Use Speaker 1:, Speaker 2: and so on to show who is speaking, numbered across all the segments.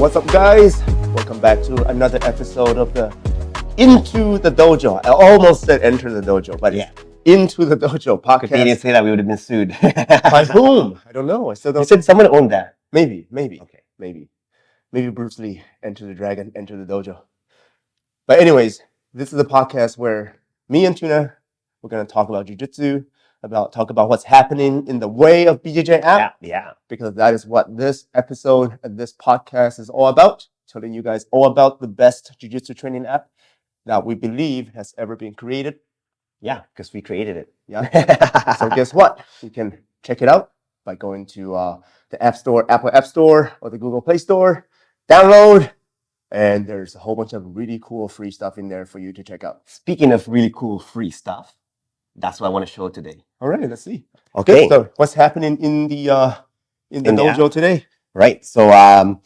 Speaker 1: what's up, guys? Welcome back to another episode of the Into the Dojo. I almost said Enter the Dojo, but yeah, Into the Dojo podcast.
Speaker 2: If they didn't say that, we would have been sued.
Speaker 1: By whom? I don't know. I still don't.
Speaker 2: You said someone owned that.
Speaker 1: Maybe.
Speaker 2: Okay.
Speaker 1: Maybe Bruce Lee, Enter the Dragon, Enter the Dojo. But anyways, this is a podcast where me and Tuna, we're going to talk about jiu-jitsu, talk about what's happening in the Way of BJJ app.
Speaker 2: Yeah.
Speaker 1: Because that is what this episode and this podcast is all about. Telling you guys all about the best jiu-jitsu training app that we believe has ever been created.
Speaker 2: Yeah, because we created it.
Speaker 1: Yeah. So guess what? You can check it out by going to the App Store, Apple App Store, or the Google Play Store. Download. And there's a whole bunch of really cool free stuff in there for you to check out.
Speaker 2: Speaking of really cool free stuff, that's what I want to show today.
Speaker 1: All right, let's see.
Speaker 2: Okay.
Speaker 1: So what's happening in the dojo today?
Speaker 2: Right. So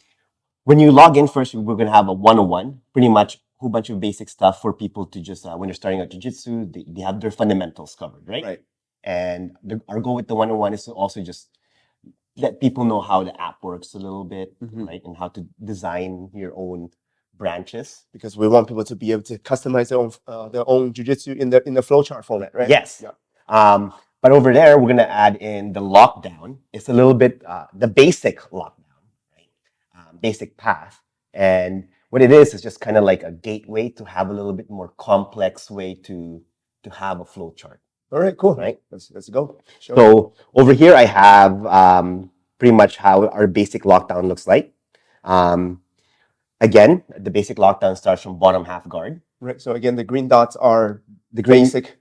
Speaker 2: when you log in first, we're going to have a 101, pretty much a whole bunch of basic stuff for people to just, when they're starting out jiu-jitsu, they have their fundamentals covered, right?
Speaker 1: Right.
Speaker 2: And our goal with the 101 is to also just let people know how the app works a little bit, right? And how to design your own branches.
Speaker 1: Because we want people to be able to customize their own jiu-jitsu in the flowchart format, right?
Speaker 2: Yes.
Speaker 1: Yeah.
Speaker 2: But over there, we're going to add in the lockdown. It's a little bit the basic lockdown, right? Basic path. And what it is just kind of like a gateway to have a little bit more complex way to have a flow chart.
Speaker 1: All right, cool.
Speaker 2: Right.
Speaker 1: Let's go. Sure.
Speaker 2: So over here, I have pretty much how our basic lockdown looks like. Again, the basic lockdown starts from bottom half guard.
Speaker 1: Right. So again, the green dots are
Speaker 2: The green,
Speaker 1: basic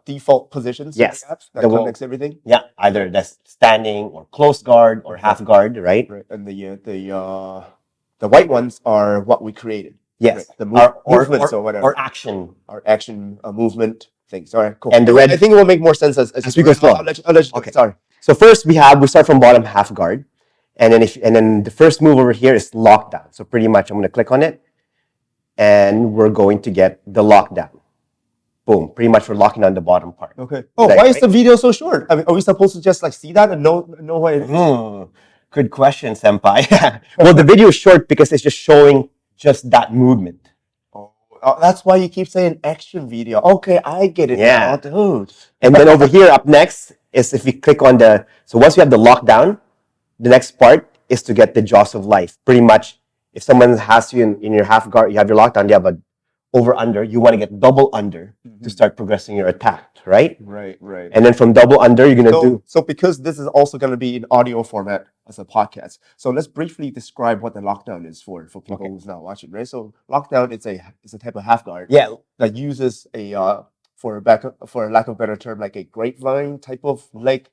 Speaker 1: default positions.
Speaker 2: Yes.
Speaker 1: In the apps that connects everything.
Speaker 2: Yeah, either that's standing or close guard or half guard, right?
Speaker 1: Right. And the white ones are what we created.
Speaker 2: Yes.
Speaker 1: Right? The movements or whatever.
Speaker 2: Or action.
Speaker 1: Our action movement things. All right, cool.
Speaker 2: And the red,
Speaker 1: I think it will make more sense as
Speaker 2: we go through.
Speaker 1: I'll let you
Speaker 2: Okay.
Speaker 1: Sorry.
Speaker 2: So first we start from bottom half guard. And then the first move over here is lockdown. So pretty much I'm going to click on it and we're going to get the lockdown. Boom. Pretty much we're locking on the bottom part.
Speaker 1: Okay. Oh, why is the video so short? I mean, are we supposed to just like see that and know what it is?
Speaker 2: Good question, Senpai. Well, the video is short because it's just showing just that movement.
Speaker 1: Oh, that's why you keep saying action video. Okay, I get it now, dude.
Speaker 2: And then over here, up next, is if we click on so once we have the lockdown, the next part is to get the jaws of life. Pretty much, if someone has you in your half guard, you have your lockdown, you have a over under, you want to get double under to start progressing your attack, right?
Speaker 1: Right.
Speaker 2: And then from double under, you're going to do...
Speaker 1: So because this is also going to be in audio format as a podcast, so let's briefly describe what the lockdown is for people who's not watching, right? So lockdown is a type of half guard that uses for lack of a better term, like a grapevine type of leg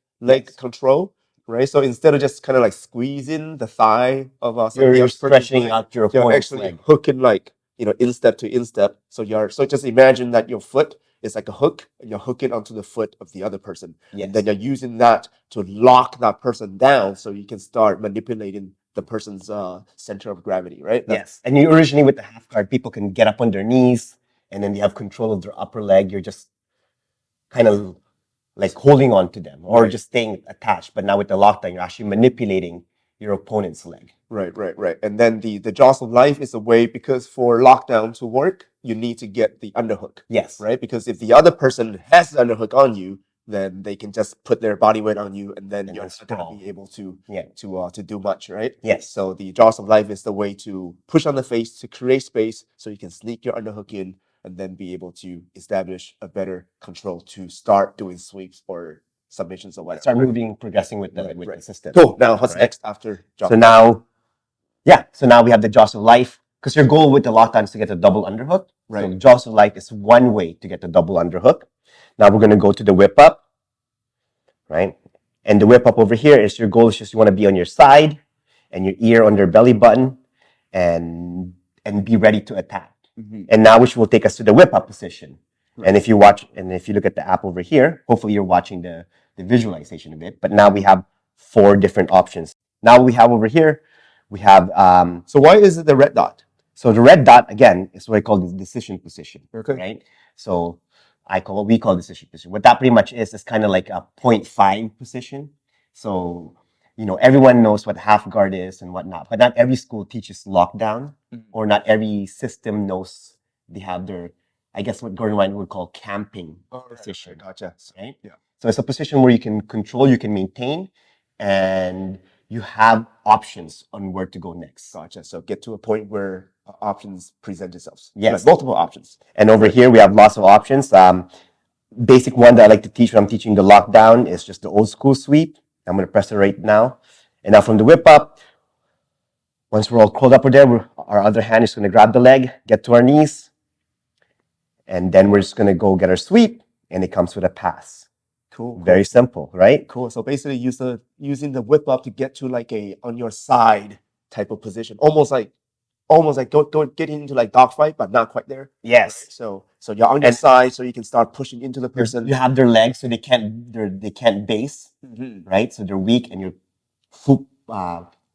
Speaker 1: control, right? So instead of just kind of like squeezing the thigh of
Speaker 2: you're stretching out your opponent's
Speaker 1: actually
Speaker 2: leg.
Speaker 1: hooking like, instep to instep. So just imagine that your foot is like a hook and you're hooking onto the foot of the other person.
Speaker 2: Yes.
Speaker 1: And then you're using that to lock that person down so you can start manipulating the person's center of gravity, right?
Speaker 2: Yes. And you originally with the half guard, people can get up on their knees and then they have control of their upper leg. You're just kind of like holding on to them or just staying attached. But now with the lockdown, you're actually manipulating your opponent's leg.
Speaker 1: Right. And then the jaws of life is a way, because for lockdown to work, you need to get the underhook.
Speaker 2: Yes.
Speaker 1: Right? Because if the other person has the underhook on you, then they can just put their body weight on you and then you're not going to be able to do much, right?
Speaker 2: Yes.
Speaker 1: So the jaws of life is the way to push on the face to create space so you can sneak your underhook in and then be able to establish a better control to start doing sweeps or submissions or whatever.
Speaker 2: Start progressing with the system.
Speaker 1: Cool. Now what's next after jaws?
Speaker 2: So now we have the jaws of life, because your goal with the lockdown is to get the double underhook.
Speaker 1: Right.
Speaker 2: So jaws of life is one way to get the double underhook. Now we're going to go to the whip up, right? And the whip up over here is your goal is just you want to be on your side and your ear on their belly button and be ready to attack. And now which will take us to the whip up position. Right. And if you look at the app over here, hopefully you're watching the visualization of it. But now we have 4 different options. Now we have over here, we have...
Speaker 1: so why is it the red dot?
Speaker 2: So the red dot, again, is what I call the decision position, right? So we call decision position. What that pretty much is kind of like a 0.5 position. So everyone knows what half guard is and whatnot, but not every school teaches lockdown, or not every system knows they have their, I guess what Gordon Ryan would call camping position.
Speaker 1: Gotcha.
Speaker 2: Right?
Speaker 1: Yeah.
Speaker 2: So it's a position where you can control, you can maintain, and you have options on where to go next.
Speaker 1: Gotcha. So get to a point where options present themselves.
Speaker 2: Yes.
Speaker 1: Like multiple options.
Speaker 2: And over here, we have lots of options. Basic one that I like to teach when I'm teaching the lockdown is just the old school sweep. I'm going to press it right now. And now from the whip up, once we're all curled up over there, our other hand is going to grab the leg, get to our knees, and then we're just going to go get our sweep, and it comes with a pass.
Speaker 1: Cool.
Speaker 2: Very simple, right?
Speaker 1: Cool. So basically using the whip up to get to like a on your side type of position. Almost like go getting into like dogfight, but not quite there.
Speaker 2: Yes.
Speaker 1: Right? So you're on your side, so you can start pushing into the person.
Speaker 2: You have their legs, so they can't base, right? So they're weak, and you're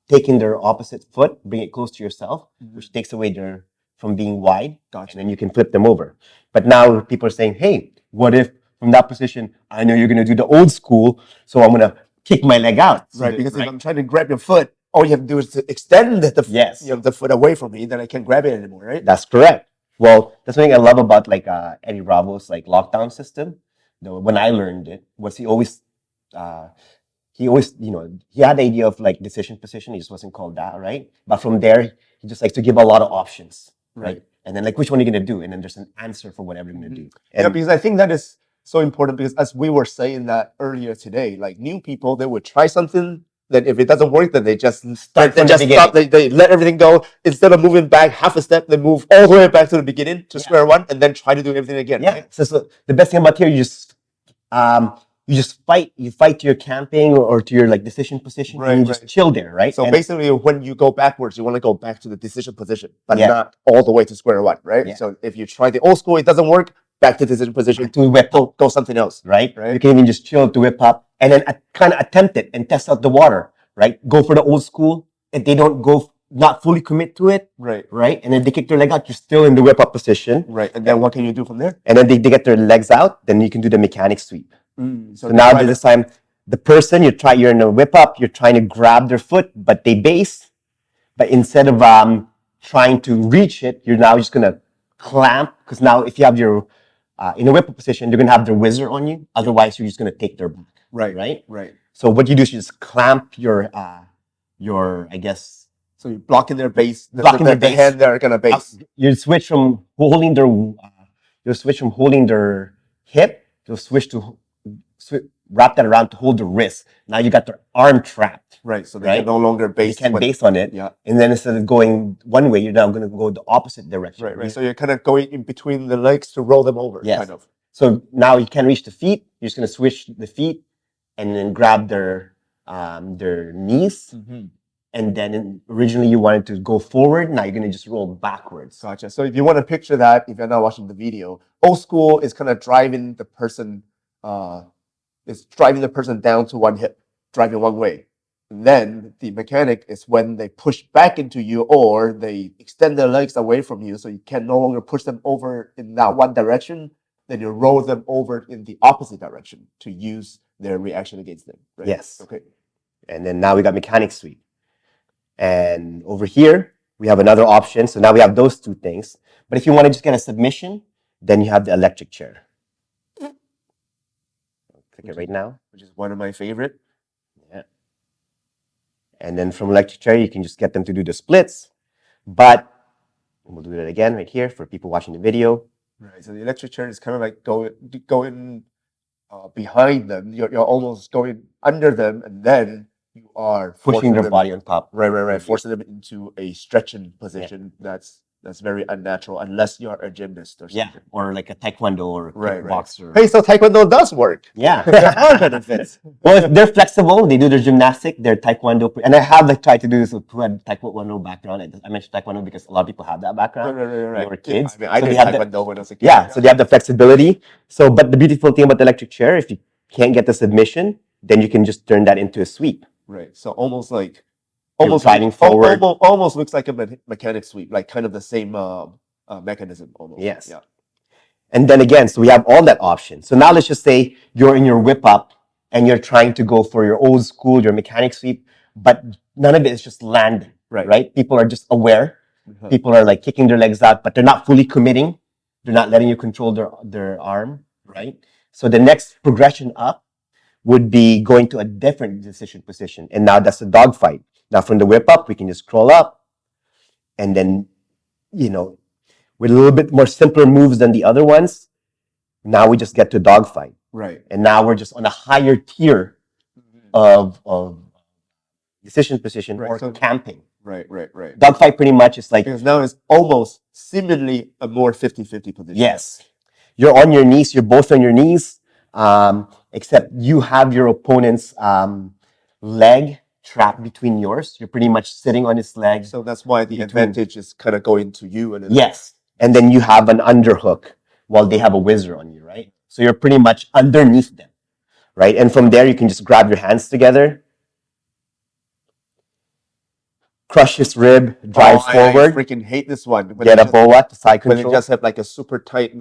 Speaker 2: taking their opposite foot, bring it close to yourself, which takes away from being wide.
Speaker 1: Gotcha.
Speaker 2: And then you can flip them over. But now people are saying, hey, what if from that position, I know you're going to do the old school, so I'm going to kick my leg out.
Speaker 1: Right, because if I'm trying to grab your foot, all you have to do is to extend the foot away from me, then I can't grab it anymore, right?
Speaker 2: That's correct. Well, that's something I love about like Eddie Bravo's like lockdown system. When I learned it, was he always he had the idea of like decision position. He just wasn't called that, right? But from there, he just likes to give a lot of options, right? And then like, which one are you going to do? And then there's an answer for whatever you're going to do.
Speaker 1: Yeah, because I think that is so important, because as we were saying that earlier today, like new people, they would try something, then if it doesn't work, then they just stop, they let everything go. Instead of moving back half a step, they move all the way back to the beginning, to square one, and then try to do everything again.
Speaker 2: Yeah.
Speaker 1: Right?
Speaker 2: So the best thing about here, you just fight to your camping or to your like decision position, and you just chill there, right?
Speaker 1: So basically, when you go backwards, you want to go back to the decision position, but not all the way to square one, right? Yeah. So if you try the old school, it doesn't work, back to decision position,
Speaker 2: to whip up.
Speaker 1: Go something else,
Speaker 2: right? You can even just chill to whip up, and then kind of attempt it and test out the water, right? Go for the old school, and they don't not fully commit to it, right? And then they kick their leg out, you're still in the whip up position,
Speaker 1: right? And then what can you do from there?
Speaker 2: And then they get their legs out, then you can do the mechanic sweep. So now this time, the person you're in a whip up, you're trying to grab their foot, but they base. But instead of trying to reach it, you're now just gonna clamp, because now if you have your in a whip up position, you're gonna have their whizzer on you. Otherwise, you're just gonna take their back. Right. So what you do is you just clamp your I guess.
Speaker 1: So you're blocking their base.
Speaker 2: Blocking their base.
Speaker 1: hand they're gonna base.
Speaker 2: You switch from holding their hip. You'll switch to wrap that around to hold the wrist. Now you got their arm trapped.
Speaker 1: Right. So they can no longer base.
Speaker 2: You can't base on it. Yeah. And then instead of going one way, you're now going to go the opposite direction.
Speaker 1: Right. So you're kind of going in between the legs to roll them over.
Speaker 2: Yes.
Speaker 1: Kind of.
Speaker 2: So now you can't reach the feet. You're just going to switch the feet and then grab their knees. And then originally you wanted to go forward. Now you're going to just roll backwards.
Speaker 1: Gotcha. So if you want to picture that, if you're not watching the video, old school is kind of driving the person down to one hip, driving one way. And then the mechanic is when they push back into you, or they extend their legs away from you, so you can no longer push them over in that one direction. Then you roll them over in the opposite direction to use their reaction against them. Right?
Speaker 2: Yes.
Speaker 1: Okay.
Speaker 2: And then now we got mechanic sweep. And over here, we have another option. So now we have those two things. But if you want to just get a submission, then you have the electric chair. Click it right now.
Speaker 1: Which is one of my favorite.
Speaker 2: Yeah. And then from electric chair, you can just get them to do the splits. But we'll do it again right here for people watching the video.
Speaker 1: Right. So the electric chair is kind of like going behind them. You're almost going under them, and then you are
Speaker 2: pushing their body on top.
Speaker 1: Right. Forcing them into a stretching position. Yeah. That's very unnatural, unless you're a gymnast or something.
Speaker 2: Yeah, or like a taekwondo or a kickboxer.
Speaker 1: Hey, so taekwondo does work.
Speaker 2: Yeah.
Speaker 1: There are benefits.
Speaker 2: Well, if they're flexible, they do their gymnastic, their taekwondo. And I have like tried to do this with who had taekwondo background. I mentioned taekwondo because a lot of people have that background.
Speaker 1: Right.
Speaker 2: They were kids.
Speaker 1: Yeah, I did taekwondo when I was a kid.
Speaker 2: Yeah, so they have the flexibility. So, but the beautiful thing about the electric chair, if you can't get the submission, then you can just turn that into a sweep.
Speaker 1: Almost
Speaker 2: sliding forward.
Speaker 1: Almost looks like a mechanic sweep, like kind of the same mechanism almost.
Speaker 2: Yes.
Speaker 1: Yeah.
Speaker 2: And then again, so we have all that option. So now let's just say you're in your whip up and you're trying to go for your old school, your mechanic sweep, but none of it is just landing,
Speaker 1: Right.
Speaker 2: right? People are just aware.
Speaker 1: Uh-huh.
Speaker 2: People are like kicking their legs out, but they're not fully committing. They're not letting you control their arm, right? So the next progression up would be going to a different decision position. And now that's a dog fight. Now from the whip up, we can just crawl up and then, you know, with a little bit more simpler moves than the other ones, now we just get to dog fight.
Speaker 1: Right.
Speaker 2: And now we're just on a higher tier of decision position
Speaker 1: Right,
Speaker 2: or
Speaker 1: so-
Speaker 2: camping.
Speaker 1: Right.
Speaker 2: Dogfight pretty much is like,
Speaker 1: Because now it's almost seemingly a more 50-50 position.
Speaker 2: yes, you're on your knees, you're both on your knees, except you have your opponent's leg trapped between yours. You're pretty much sitting on his leg.
Speaker 1: So that's why the advantage is kind of going to you. And then
Speaker 2: Yes. And then you have an underhook while they have a whizzer on you, right? So you're pretty much underneath them, right? And from there, you can just grab your hands together, crush his rib, drive forward,
Speaker 1: I freaking hate this one. When
Speaker 2: get
Speaker 1: they
Speaker 2: a boa to side
Speaker 1: when they
Speaker 2: control.
Speaker 1: just have like a super tight,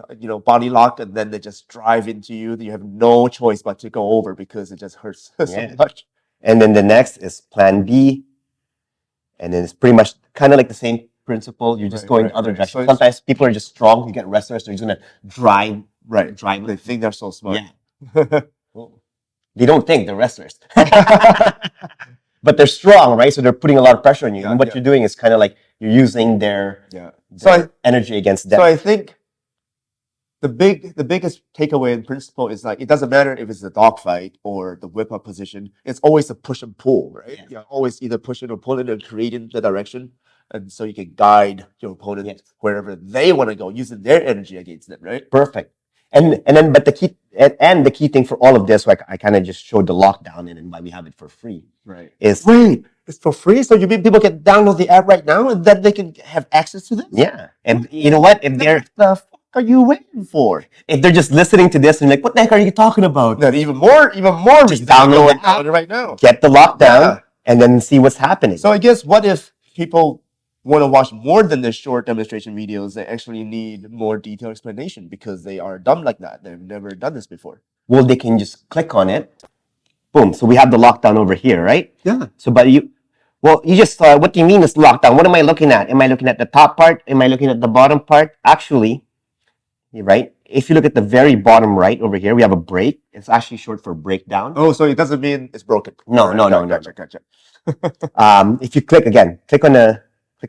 Speaker 1: body lock, and then they just drive into you. You have no choice but to go over because it just hurts so
Speaker 2: Yeah.
Speaker 1: much.
Speaker 2: And then the next is plan B. And then it's pretty much kind of like the same principle. You're just going the other direction.
Speaker 1: So it's-
Speaker 2: Sometimes people are just strong. You get wrestlers, they're just going to drive.
Speaker 1: Drive. They think they're so smart.
Speaker 2: Yeah. They don't think they're wrestlers. But they're strong, right? So they're putting a lot of pressure on you. And what you're doing is kind of like you're using their energy against them.
Speaker 1: So I think the biggest takeaway in principle is like it doesn't matter if it's a dogfight or the whip up position. It's always a push and pull, right?
Speaker 2: Yeah.
Speaker 1: You're always either pushing or pulling and creating the direction, and so you can guide your opponent wherever they want to go, using their energy against them, right?
Speaker 2: Perfect. And then, but the key thing for all of this, like I kind of just showed the lockdown and why we have it for free.
Speaker 1: Right.
Speaker 2: Is
Speaker 1: Wait, it's for free? So you mean people can download the app right now and then they can have access to this?
Speaker 2: yeah. And you know what? If they're
Speaker 1: The fuck are you waiting for?
Speaker 2: if they're just listening to this and like, what the heck are you talking about?
Speaker 1: Then even more
Speaker 2: Just download the app
Speaker 1: right now.
Speaker 2: Get the lockdown,
Speaker 1: Yeah.
Speaker 2: and then see what's happening.
Speaker 1: So I guess what if people want to watch more than the short demonstration videos? They actually need more detailed explanation because they are dumb like that. They've never done this before.
Speaker 2: Well, they can just click on it. Boom. So we have the lockdown over here, right?
Speaker 1: Yeah.
Speaker 2: So, but you just what do you mean it's lockdown? What am I looking at? Am I looking at the top part? Am I looking at the bottom part? Actually, you're right. If you look at the very bottom right over here, we have a break. It's actually short for breakdown.
Speaker 1: Oh, so it doesn't mean it's broken.
Speaker 2: No.
Speaker 1: Gotcha.
Speaker 2: If you click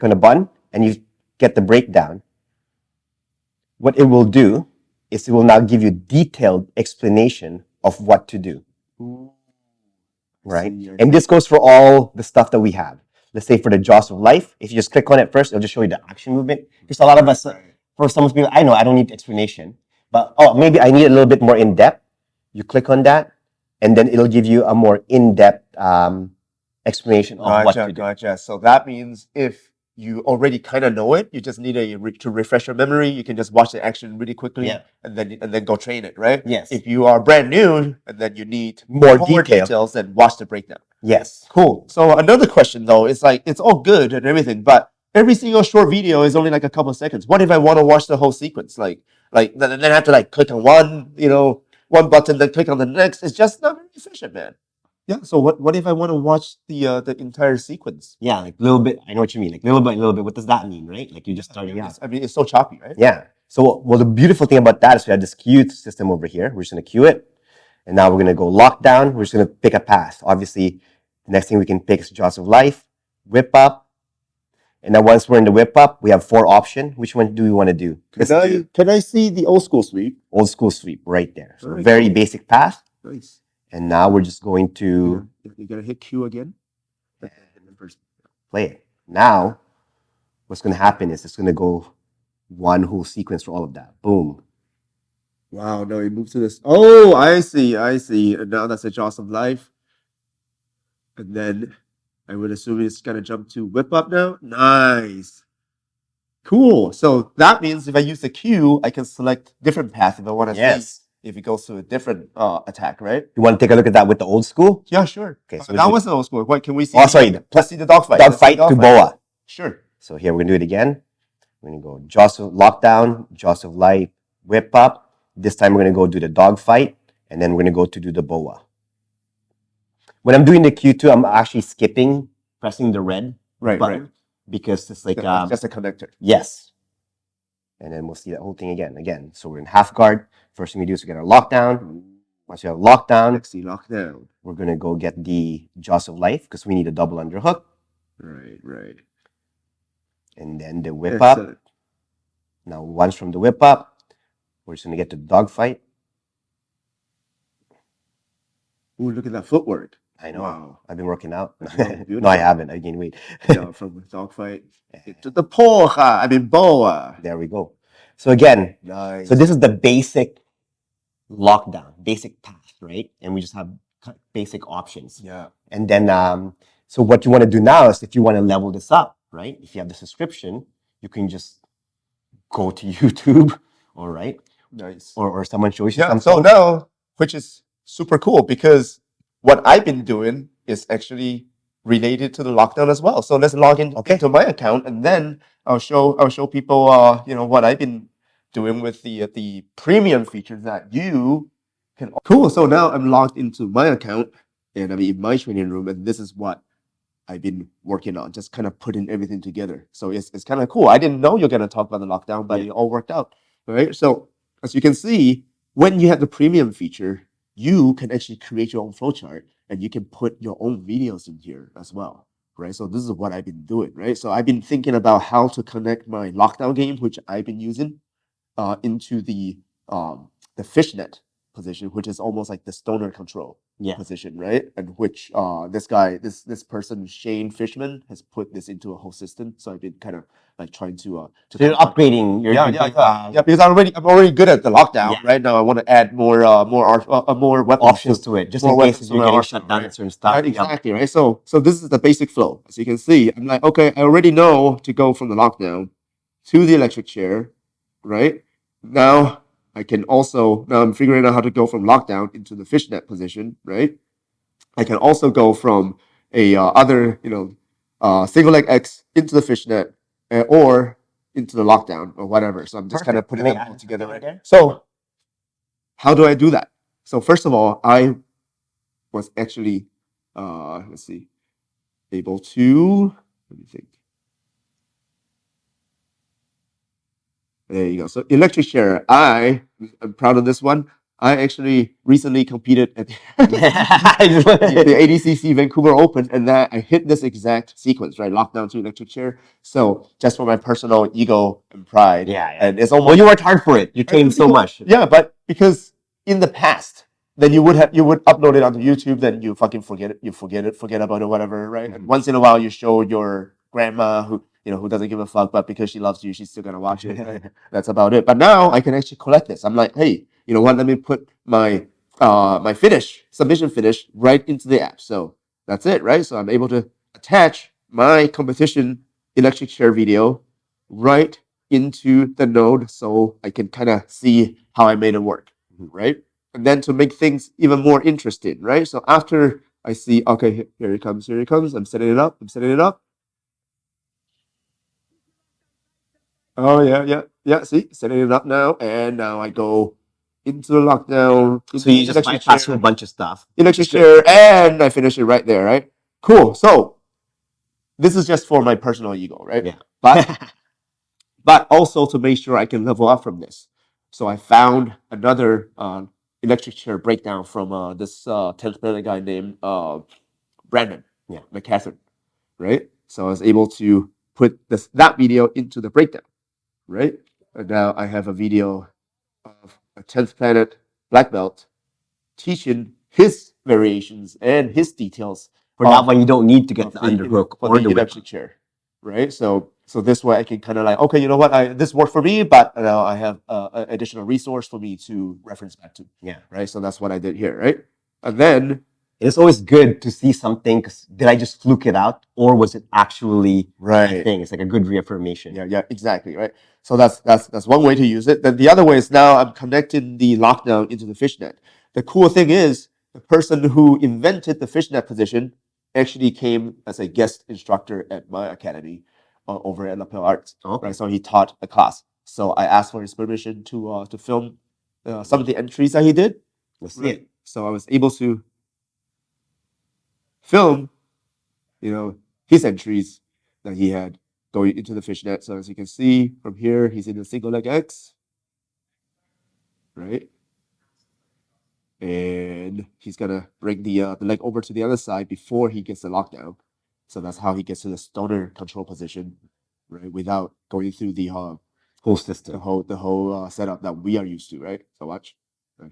Speaker 2: on the button and you get the breakdown, what it will do is it will now give you detailed explanation of what to do.
Speaker 1: Ooh.
Speaker 2: Right?
Speaker 1: I see.
Speaker 2: And this goes for all the stuff that we have. Let's say for the Jaws of Life, if you just click on it first, it'll just show you the action movement. Because a lot of us, for some people, I know I don't need explanation, but maybe I need a little bit more in depth. You click on that, and then it'll give you a more in-depth explanation of what to do.
Speaker 1: Gotcha. So that means if you already kind of know it, you just need to refresh your memory. You can just watch the action really quickly, and then go train it, right?
Speaker 2: Yes.
Speaker 1: If you are brand new, and then you need
Speaker 2: More detail.
Speaker 1: details, then watch the breakdown.
Speaker 2: Yes.
Speaker 1: Cool. So another question though is like it's all good and everything, but every single short video is only like a couple of seconds. What if I want to watch the whole sequence? Like then I have to like click on one button, then click on the next. It's just not very efficient, man. Yeah. So what if I want to watch the entire sequence?
Speaker 2: Yeah, like a little bit. I know what you mean. Like little bit. What does that mean, right? Like you just starting out.
Speaker 1: I mean, it's so choppy, right?
Speaker 2: Yeah. So, well, the beautiful thing about that is we have this queue system over here. We're just going to queue it. And now we're going to go lockdown. We're just going to pick a path. Obviously, the next thing we can pick is Jaws of Life, whip up. And then once we're in the whip up, we have 4 options. Which one do we want to do?
Speaker 1: Can I see the old school sweep?
Speaker 2: Old school sweep right there. So
Speaker 1: Very
Speaker 2: very basic path.
Speaker 1: Nice.
Speaker 2: And now we're just going to
Speaker 1: You're gonna hit Q again. First.
Speaker 2: play it. Now, what's going to happen is it's going to go one whole sequence for all of that. Boom.
Speaker 1: Wow, no, it moved to this. Oh, I see. And now that's a Jaws of Life. And then I would assume it's gonna jump to whip up now. Nice. Cool. So that means if I use the Q, I can select different path if I want to see if it goes to a different attack, right?
Speaker 2: You want to take a look at that with the old school?
Speaker 1: Yeah, sure.
Speaker 2: Okay, so
Speaker 1: that was the old school. What can we see?
Speaker 2: Oh, sorry.
Speaker 1: Let's see the dogfight.
Speaker 2: Dogfight to boa.
Speaker 1: Sure.
Speaker 2: So here we're going to do it again. We're going to go Jaws of Lockdown, Jaws of Life, whip up. This time we're going to go do the dogfight, and then we're going to go to do the boa. When I'm doing the Q2, I'm actually skipping pressing the red button because it's like
Speaker 1: It's just a connector.
Speaker 2: yes. And then we'll see that whole thing again. So we're in half guard. First thing we do is we get our lockdown. Once you have lockdown,
Speaker 1: lockdown.
Speaker 2: we're gonna go get the jaws of life because we need a double underhook.
Speaker 1: Right.
Speaker 2: And then the whip up. Now once from the whip up, we're just gonna get to the dog fight.
Speaker 1: Ooh, look at that footwork.
Speaker 2: I know.
Speaker 1: Wow.
Speaker 2: I've been working out.
Speaker 1: Beautiful.
Speaker 2: No, I haven't. I gained weight.
Speaker 1: From the dog fight to the porra. I mean boa.
Speaker 2: There we go. So again,
Speaker 1: nice.
Speaker 2: So this is the basic lockdown, basic path, right? And we just have basic options.
Speaker 1: Yeah.
Speaker 2: And then, so what you want to do now is if you want to level this up, right? If you have the subscription, you can just go to YouTube, all right?
Speaker 1: Nice.
Speaker 2: Or someone shows you
Speaker 1: something.
Speaker 2: something.
Speaker 1: So now, which is super cool because what I've been doing is actually related to the lockdown as well. So let's log in into my account and then I'll show people what I've been doing with the premium features that you can. Cool. So now I'm logged into my account and I'm in my training room and this is what I've been working on, just kind of putting everything together. So it's kind of cool. I didn't know you're going to talk about the lockdown, but it all worked out, right? So as you can see, when you have the premium feature, you can actually create your own flowchart and you can put your own videos in here as well, right? So this is what I've been doing, right? So I've been thinking about how to connect my lockdown game, which I've been using, into the fishnet position, which is almost like the stoner control position, right? And which this person, Shane Fishman, has put this into a whole system. So I've been kind of like trying to
Speaker 2: so you're upgrading.
Speaker 1: Because I'm already good at the lockdown. Right now, I want to add more weapons
Speaker 2: options to it, just in case you're getting shut down and certain stuff.
Speaker 1: Exactly, right. So this is the basic flow. As you can see, I'm like, okay, I already know to go from the lockdown to the electric chair, right? Now I'm figuring out how to go from lockdown into the fishnet position, right? I can also go from a other, single leg X into the fishnet or into the lockdown or whatever. So I'm just kind of putting them all together right there. So how do I do that? So first of all, I was actually, able to, let me think. There you go. So electric chair. I'm proud of this one. I actually recently competed at the ADCC Vancouver Open, and that I hit this exact sequence, right? Lockdown to electric chair. So just for my personal ego and pride. And it's almost.
Speaker 2: Well, you worked hard for it. You trained so much.
Speaker 1: Yeah, but because in the past, then you would upload it onto YouTube, then you fucking forget about it, whatever, right? And once in a while, you show your grandma who doesn't give a fuck, but because she loves you, she's still gonna watch it. Right? That's about it. But now I can actually collect this. I'm like, hey, you know what? Let me put my submission finish right into the app. So that's it, right? So I'm able to attach my competition electric chair video right into the node, so I can kind of see how I made it work, right? And then to make things even more interesting, right? So after I see, okay, here it comes. I'm setting it up. Oh yeah. See, setting it up now, and now I go into the lockdown.
Speaker 2: So you just bypass a bunch of stuff.
Speaker 1: Electric chair, and I finish it right there, right? Cool. So this is just for my personal ego, right?
Speaker 2: Yeah.
Speaker 1: But also to make sure I can level up from this. So I found another electric chair breakdown from this 10th planet guy named Brandon McCatherine, right? So I was able to put that video into the breakdown, right? And now I have a video of a 10th planet black belt teaching his variations and his details.
Speaker 2: For that one, you don't need to get the underhook or the
Speaker 1: electric chair, right? So this way I can kind of like, okay, you know what? This worked for me, but now I have an additional resource for me to reference back to.
Speaker 2: Yeah.
Speaker 1: Right. So that's what I did here, right? And then
Speaker 2: it's always good to see something. Did I just fluke it out, or was it actually a thing? It's like a good reaffirmation.
Speaker 1: Yeah, exactly, right. So that's one way to use it. Then the other way is now I'm connecting the lockdown into the fishnet. The cool thing is the person who invented the fishnet position actually came as a guest instructor at my academy over at Lapel Arts.
Speaker 2: Okay.
Speaker 1: Right. So he taught a class. So I asked for his permission to film some of the entries that he did.
Speaker 2: Let's see it.
Speaker 1: So I was able to. film, his entries that he had going into the fishnet. So as you can see from here, he's in the single leg X, right? And he's gonna bring the leg over to the other side before he gets the lockdown. So that's how he gets to the stoner control position, right? Without going through the
Speaker 2: Whole system.
Speaker 1: the whole setup that we are used to, right? So watch. Right,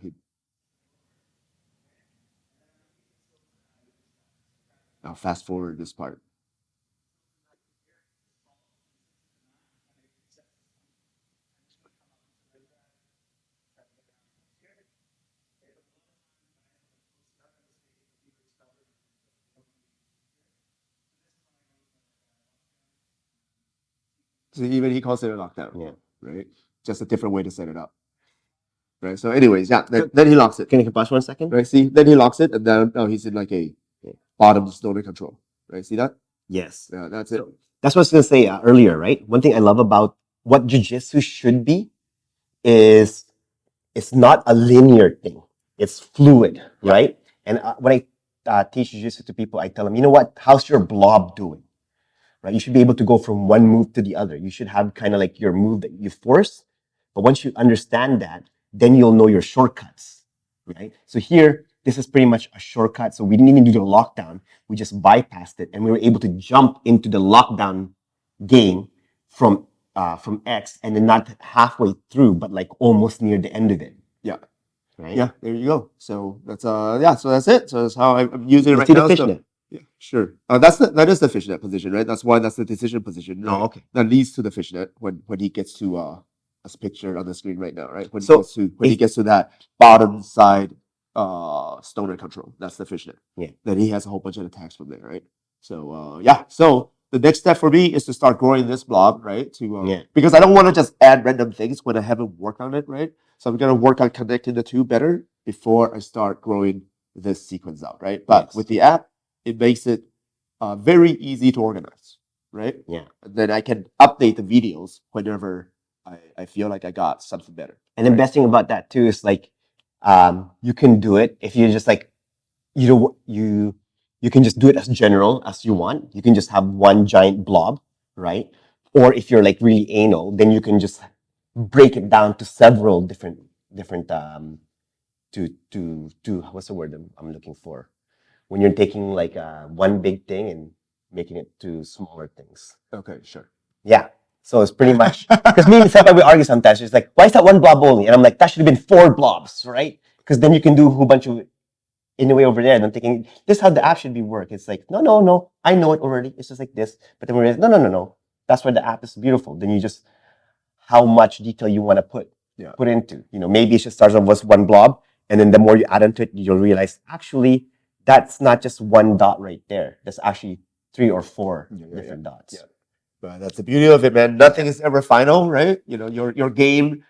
Speaker 1: now fast forward this part. So even he calls it a lockdown.
Speaker 2: Yeah.
Speaker 1: Right? Just a different way to set it up. Right. So anyways, yeah, then he locks it.
Speaker 2: Can you pause 1 second?
Speaker 1: Right. See, then he locks it, and then now he's in like a bottom stoner control. Right. See that?
Speaker 2: Yes.
Speaker 1: Yeah, that's it.
Speaker 2: That's what I was going to say earlier, right? One thing I love about what jiu-jitsu should be is it's not a linear thing. It's fluid, right? And when I teach jiu-jitsu to people, I tell them, you know what? How's your blob doing? Right? You should be able to go from one move to the other. You should have kind of like your move that you force. But once you understand that, then you'll know your shortcuts, right? So here, this is pretty much a shortcut. So we didn't even do the lockdown. We just bypassed it, and we were able to jump into the lockdown game from X, and then not halfway through, but like almost near the end of it.
Speaker 1: Yeah.
Speaker 2: Right?
Speaker 1: Yeah, there you go. So that's so that's it. So that's how I'm using it
Speaker 2: Let's
Speaker 1: right
Speaker 2: see
Speaker 1: now.
Speaker 2: the
Speaker 1: So,
Speaker 2: fishnet.
Speaker 1: yeah, sure. That is the fishnet position, right? That's why that's the decision position. Right?
Speaker 2: Oh, okay.
Speaker 1: That leads to the fishnet when he gets to as pictured on the screen right now, right? When
Speaker 2: So
Speaker 1: he gets to that bottom side stoner control, that's the fishnet.
Speaker 2: Yeah.
Speaker 1: Then he has a whole bunch of attacks from there, right? So yeah. So the next step for me is to start growing this blob, right? Because I don't want to just add random things when I haven't worked on it, right? So I'm gonna work on connecting the two better before I start growing this sequence out, right? But
Speaker 2: Yes.
Speaker 1: with the app, it makes it very easy to organize, right?
Speaker 2: Yeah.
Speaker 1: And then I can update the videos whenever I feel like I got something better.
Speaker 2: And the best thing about that too is like, you can do it if you just like, you can just do it as general as you want. You can just have one giant blob, right? Or if you're like really anal, then you can just break it down to several different to what's the word I'm looking for? When you're taking like one big thing and making it to smaller things.
Speaker 1: Okay, sure.
Speaker 2: Yeah. So it's pretty much because me and Senpai we argue sometimes. It's like, why is that one blob only? And I'm like, that should have been 4 blobs, right? Because then you can do a whole bunch of anyway over there. And I'm thinking, this is how the app should be work. It's like, no, I know it already. It's just like this. But then we realize, no. That's where the app is beautiful. Then you just how much detail you want to put into. Maybe it just starts off with one blob, and then the more you add into it, you'll realize actually that's not just one dot right there. That's actually 3 or 4 different dots.
Speaker 1: Yeah. But that's the beauty of it, man. Nothing is ever final, right? Your game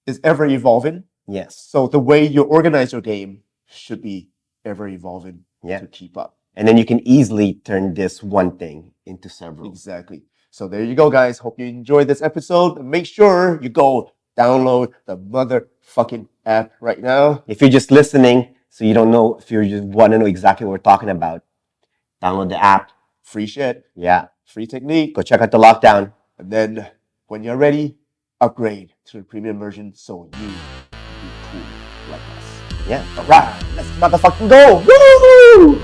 Speaker 1: is ever evolving.
Speaker 2: Yes.
Speaker 1: So the way you organize your game should be ever evolving to keep up.
Speaker 2: And then you can easily turn this one thing into several.
Speaker 1: Exactly. So there you go, guys. Hope you enjoyed this episode. Make sure you go download the motherfucking app right now.
Speaker 2: If you're just listening, so you don't know, if you just want to know exactly what we're talking about, download the app.
Speaker 1: Free shit.
Speaker 2: Yeah.
Speaker 1: Free technique.
Speaker 2: Go check out the lockdown.
Speaker 1: And then when you're ready, upgrade to the premium version so you be cool like us.
Speaker 2: Yeah.
Speaker 1: All right. Let's motherfucking go. Woo!